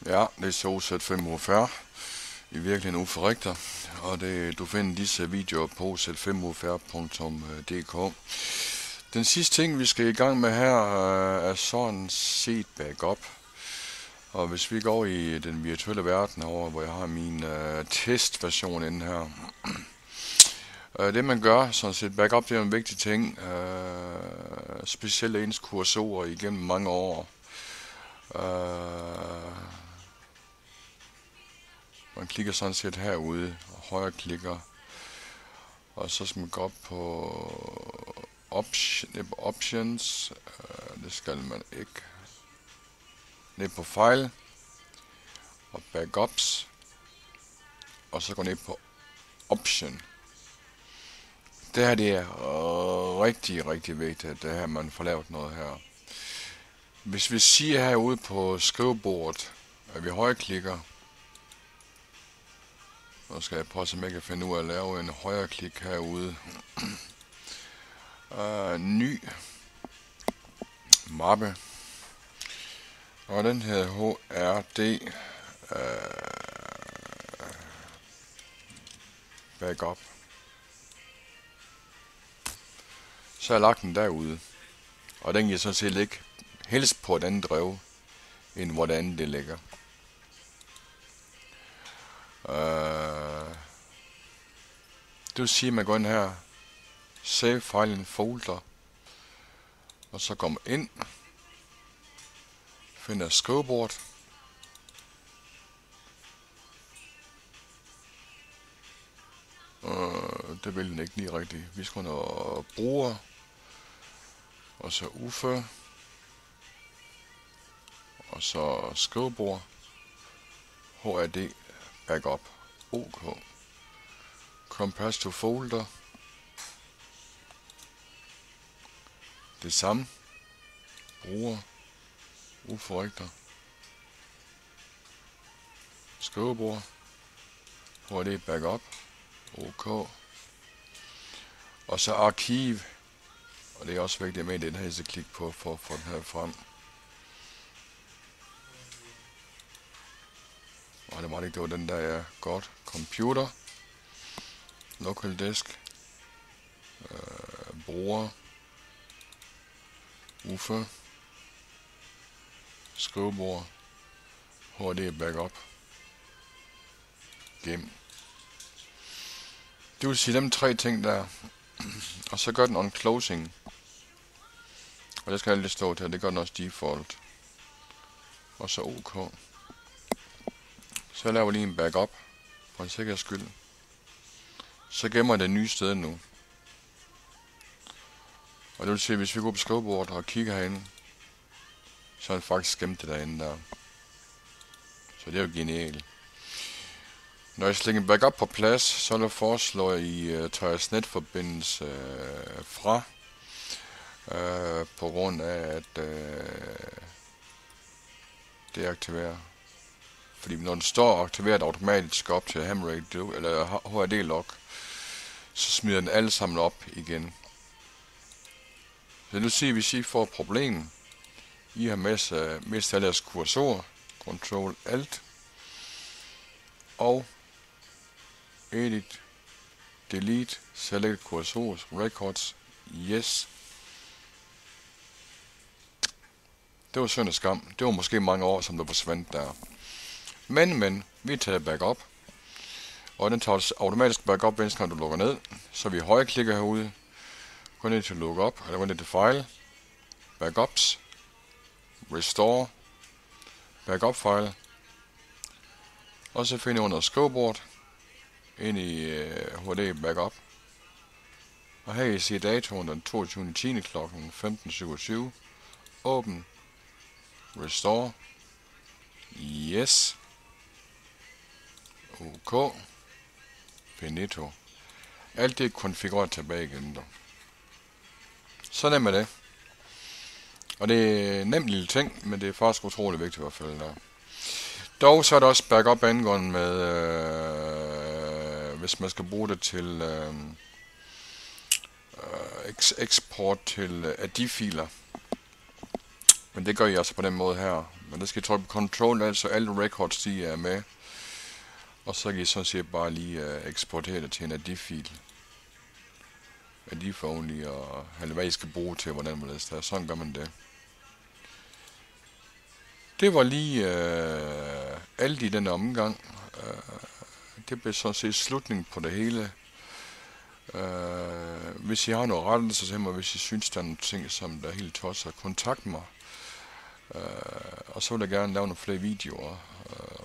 Ja, det er Solsat 540. I virkeligheden uforrigter. Og du finder disse videoer på z540.dk. Den sidste ting, vi skal i gang med her, er sådan set backup. Og hvis vi går i den virtuelle verden over, hvor jeg har min testversion inde her. Det man gør, sådan set backup, det er en vigtig ting. Specielt ens kursorer igennem mange år. Man klikker sådan set herude, og højre klikker, og så skal man gå op på options, det skal man ikke, ned på file, og backups, og så gå ned på option. Det her det er rigtig vigtigt, det her man får lavet noget her. Hvis vi siger herude på skrivebordet, at vi højreklikker, nu skal jeg prøve at jeg kan finde ud af at lave en højre klik herude. Ny mappe. Og den hedder HRD backup. Så har jeg lagt den derude. Og den giver sådan set ikke helst på et andet drev, end hvordan det ligger. Det vil sige, at man går ind her, save file in folder, og så kommer ind, finder skrivebord, det vil den ikke lige rigtigt. Vi skal under bruger, og så UFE, og så skrivebord, HRD backup, OK. Compass to folder. Det samme. Bruger. Uforrigter. Skrivebord. HRD backup. OK. Og så arkiv. Og det er også vigtigt med den her, jeg skal klikke på for at få den her frem. Og det var ikke, det var den der, ja. Godt. Computer. Local disk. Bruger. UFE. Skrivebord. HRD backup. Gem. Det vil sige dem tre ting der. Og så gør den on closing. Og det skal aldrig stå til, det gør den også default. Og så OK. Så jeg laver lige en backup, for en sikkerheds skyld. Så gemmer jeg det nye sted nu. Og det vil sige, at hvis vi går på skrivebordet og kigger herinde, så er det faktisk gemt det derinde der. Så det er jo genialt. Når jeg lægger en backup på plads, så vil jeg foreslå, at I tager jeres netforbindelse fra. På grund af, at det aktiverer. Fordi når den står aktiveret automatisk op til ham radio eller HRD log, så smider den alle sammen op igen. Så det vil sige, at hvis I får et problem, I har mistet alle jeres kursorer, Ctrl Alt, og Edit, Delete, Select Cursors, Records, Yes. Det var synd og skam. Det var måske mange år, som der forsvandt der. Men, vi tager backup. Og den tager automatisk backup, når du lukker ned. Så vi højreklikker herude. Gå ned til lookup, eller gå ned til file. Backups. Restore. Backup file. Og så finder jeg under skrivebord. Ind i HD backup. Og her I ser datoen den 22.10. kl. 15.27. Åbn. Restore. Yes. OK. Finito. Alt det er konfigureret tilbage igen. Så nemt er det. Og det er en nem lille ting, men det er faktisk utrolig vigtigt i hvert fald der. Dog så er der også backup angående med, hvis man skal bruge det til eksport til ADI-filer. Men det gør I altså på den måde her. Men der skal I trykke på Control, altså alle records de er med. Og så kan I sådan set bare lige eksportere det til en ADI-fil. ADI-only, eller hvad I skal bruge til, hvordan man læser det. Sådan gør man det. Det var lige alt i denne omgang. Det blev sådan set slutningen på det hele. Hvis I har noget rettelse til mig, hvis I synes, der er nogle ting, som der er helt tosset, kontakt mig. Og så vil jeg gerne lave nogle flere videoer.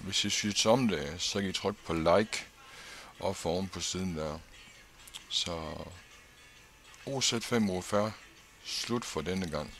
Hvis I synes om det, så kan I trykke på like og få oven på siden der. Så OZ5 slut for denne gang.